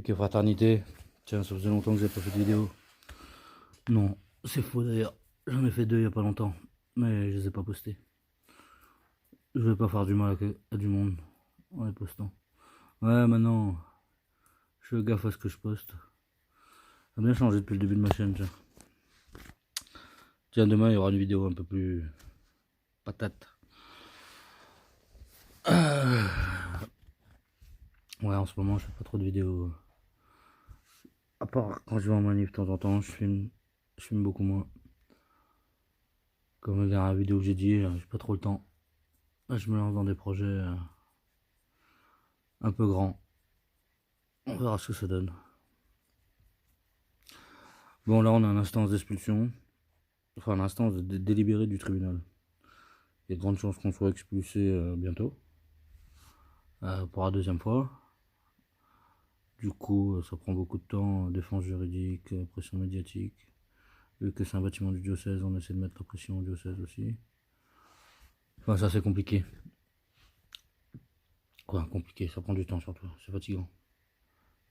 que fraternité. Tiens, ça faisait longtemps que j'ai pas fait de vidéo. Non, c'est faux d'ailleurs. J'en ai fait deux il y a pas longtemps. Mais je les ai pas postés. Je vais pas faire du mal à du monde en les postant. Ouais, maintenant, je fais gaffe à ce que je poste. Ça a bien changé depuis le début de ma chaîne, tiens. Tiens, demain, il y aura une vidéo un peu plus patate. Ouais, en ce moment, je fais pas trop de vidéos. À part quand je vais en manif de temps en temps, je filme beaucoup moins. Comme la dernière vidéo que j'ai dit, j'ai pas trop le temps. Là, je me lance dans des projets un peu grands. On verra ce que ça donne. Bon, là, on a une instance d'expulsion. Enfin, une instance délibérée du tribunal. Il y a de grandes chances qu'on soit expulsé bientôt. Pour la deuxième fois. Du coup, ça prend beaucoup de temps. Défense juridique, pression médiatique. Vu que c'est un bâtiment du diocèse, on essaie de mettre la pression au diocèse aussi. Enfin, ça, c'est compliqué. Quoi, compliqué, ça prend du temps surtout. C'est fatigant.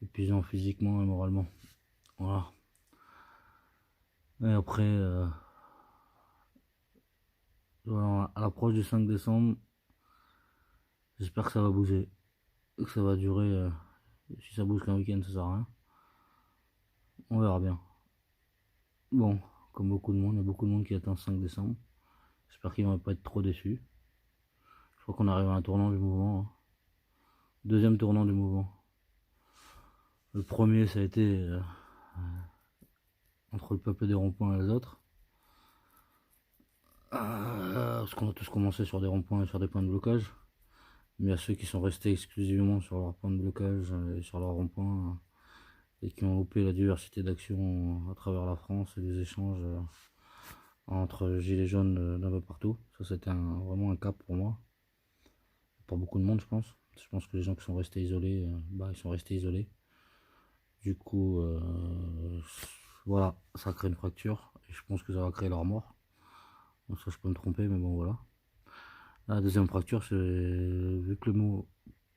Épuisant physiquement et moralement. Voilà. Et après, voilà, à l'approche du 5 décembre, j'espère que ça va bouger. Que ça va durer. Si ça bouge qu'un week-end, ça sert à rien. On verra bien. Bon, comme beaucoup de monde, il y a beaucoup de monde qui attend le 5 décembre. J'espère qu'ils vont pas être trop déçus. Je crois qu'on arrive à un tournant du mouvement. Hein. Deuxième tournant du mouvement. Le premier, ça a été entre le peuple des ronds-points et les autres. Parce qu'on a tous commencé sur des ronds-points et sur des points de blocage. Mais il y a ceux qui sont restés exclusivement sur leur point de blocage et sur leur rond-point et qui ont loupé la diversité d'actions à travers la France et les échanges entre gilets jaunes d'un peu partout. Ça, c'était vraiment un cap pour moi. Pour beaucoup de monde, je pense. Je pense que les gens qui sont restés isolés, ils sont restés isolés. Du coup, voilà, ça crée une fracture. Et je pense que ça va créer leur mort. Donc ça, je peux me tromper, mais bon, voilà. La deuxième fracture, c'est vu que le mot,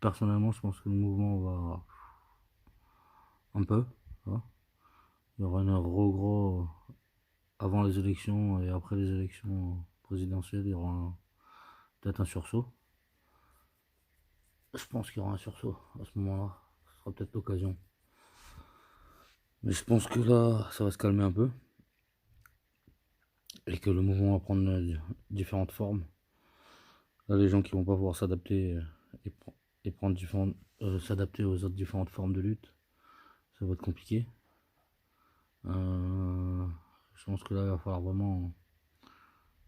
personnellement, je pense que le mouvement va un peu. Voilà. Il y aura un regros avant les élections et après les élections présidentielles. Il y aura peut-être un sursaut. Je pense qu'il y aura un sursaut à ce moment-là. Ce sera peut-être l'occasion. Mais je pense que là, ça va se calmer un peu. Et que le mouvement va prendre différentes formes. Là, les gens qui vont pas pouvoir s'adapter et prendre s'adapter aux autres différentes formes de lutte, ça va être compliqué. Je pense que là, il va falloir vraiment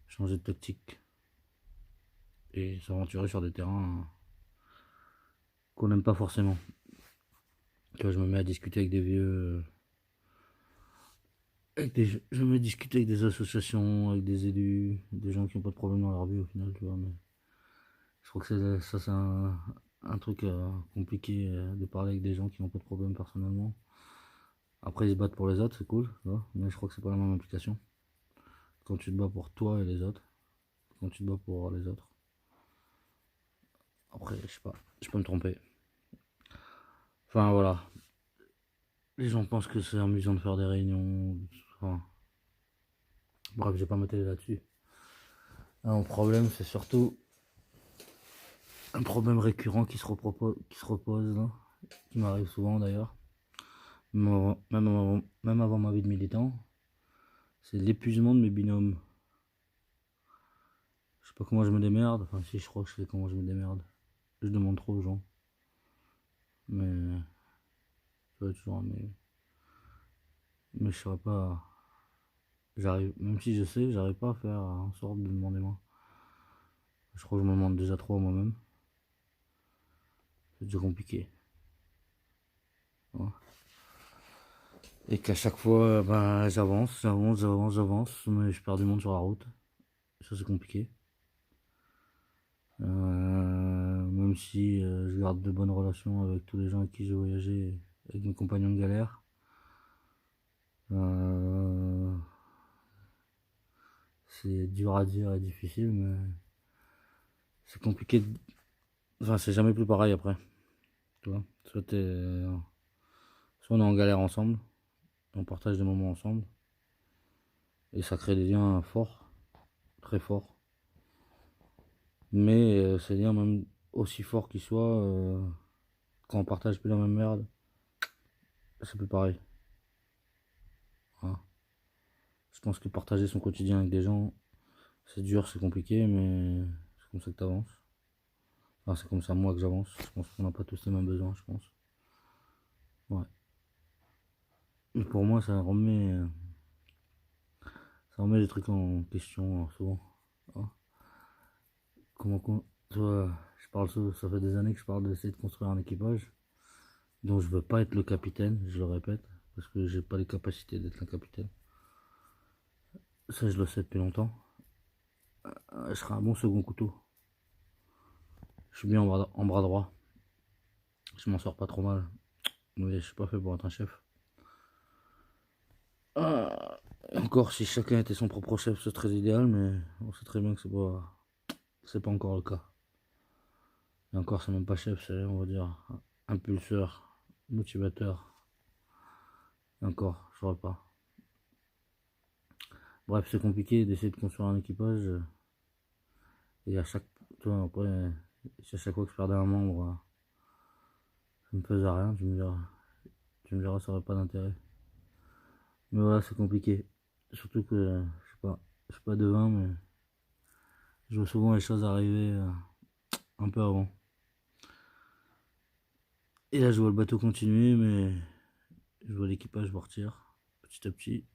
changer de tactique et s'aventurer sur des terrains qu'on n'aime pas forcément. Tu vois, je me mets à discuter avec des vieux. Je me discute avec des associations, avec des élus, des gens qui n'ont pas de problème dans leur vie au final, tu vois. Mais je crois que c'est un truc compliqué de parler avec des gens qui n'ont pas de problème personnellement. Après, ils se battent pour les autres, c'est cool, tu vois, mais je crois que c'est pas la même implication. Quand tu te bats pour toi et les autres, quand tu te bats pour les autres. Après, je sais pas, je peux me tromper. Enfin, voilà. Les gens pensent que c'est amusant de faire des réunions. Enfin, bref, j'ai pas m'étaler là-dessus. Mon problème, c'est surtout un problème récurrent qui se repose là, qui m'arrive souvent d'ailleurs, même avant ma vie de militant, c'est l'épuisement de mes binômes. Je sais pas comment je me démerde, enfin si je crois que je sais comment je me démerde. Je demande trop aux gens. Mais ça va être toujours mais je saurais pas. J'arrive, même si je sais, j'arrive pas à faire en sorte de demander moi. Je crois que je me demande déjà trop à moi-même. C'est déjà compliqué. Ouais. Et qu'à chaque fois, j'avance, mais je perds du monde sur la route. Ça c'est compliqué. Même si je garde de bonnes relations avec tous les gens avec qui j'ai voyagé, avec mes compagnons de galère. C'est dur à dire et difficile, mais c'est compliqué. Enfin, c'est jamais plus pareil après. Tu vois, soit t'es Soit on est en galère ensemble, on partage des moments ensemble, et ça crée des liens forts, très forts. Mais ces liens, même aussi forts qu'ils soient, quand on partage plus la même merde, c'est plus pareil. Voilà. Je pense que partager son quotidien avec des gens, c'est dur, c'est compliqué, mais c'est comme ça que t'avances. Enfin, c'est comme ça moi que j'avance. Je pense qu'on n'a pas tous les mêmes besoins, je pense. Ouais. Mais pour moi, ça remet les trucs en question souvent. Hein. Toi, ça fait des années que je parle d'essayer de construire un équipage dont je veux pas être le capitaine, je le répète, parce que j'ai pas les capacités d'être un capitaine. Ça, je le sais depuis longtemps. Je serai un bon second couteau. Je suis bien en bras droit. Je m'en sors pas trop mal. Mais je suis pas fait pour être un chef. Encore, si chacun était son propre chef, ce serait idéal, mais on sait très bien que c'est pas encore le cas. Et encore, c'est même pas chef, c'est, on va dire, impulseur, motivateur. Et encore, je saurais pas. Bref, c'est compliqué d'essayer de construire un équipage. Et à chaque, toi, après, si à chaque fois que je perdais un membre, ça me faisait rien, tu me diras, ça aurait pas d'intérêt. Mais voilà, c'est compliqué. Surtout que, je suis pas devin, mais je vois souvent les choses arriver un peu avant. Et là, je vois le bateau continuer, mais je vois l'équipage partir petit à petit.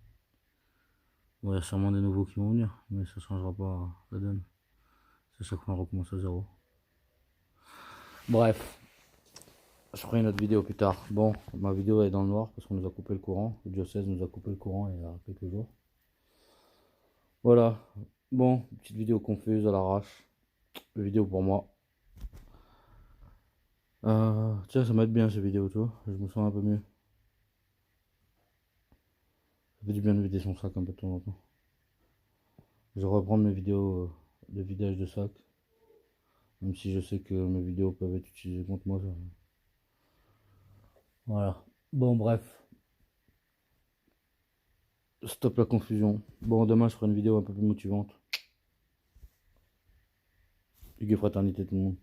Bon, il y a sûrement des nouveaux qui vont venir, mais ça changera pas la donne. C'est chaque fois on recommence à zéro. Bref, je ferai une autre vidéo plus tard. Bon, ma vidéo est dans le noir parce qu'on nous a coupé le courant. Le diocèse nous a coupé le courant il y a quelques jours. Voilà. Bon, petite vidéo confuse à l'arrache. Une vidéo pour moi. Tiens, ça m'aide bien ces vidéos, toi. Je me sens un peu mieux. Ça fait du bien de vider son sac un peu de temps en temps. Je vais reprendre mes vidéos de vidage de sac. Même si je sais que mes vidéos peuvent être utilisées contre moi. Voilà. Bon, bref. Stop la confusion. Bon, demain, je ferai une vidéo un peu plus motivante. Hugues Fraternité, tout le monde.